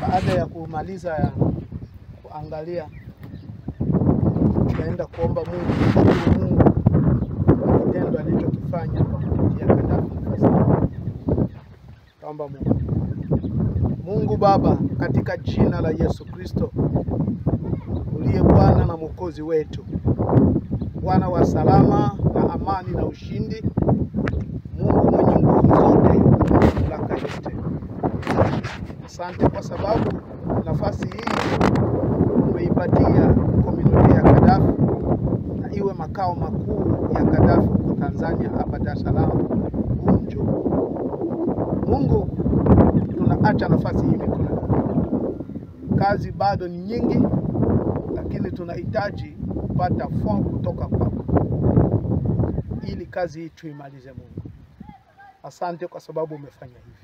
Baada ya kumaliza ya kuangalia, tunaenda kuomba Mungu kwa kitendo alichokifanya kupitia Gaddafi. Tuomba Mungu Baba, katika jina la Yesu Kristo, uliye Bwana na Mwokozi wetu, Bwana wa salama na amani na ushindi, Mungu mwenye nguvu zote na mamlaka yote. Asante kwa sababu nafasi hii umeipatia community ya Gaddafi na iwe makao makuu ya Gaddafi huko Tanzania, hapa Dar es Salaam Unjo. Mungu, tunaacha nafasi hii mikononi. Kazi bado ni nyingi, lakini tunahitaji kupata fomu kutoka kwako ili kazi hii tuimalize. Mungu, asante kwa sababu umefanya hivi.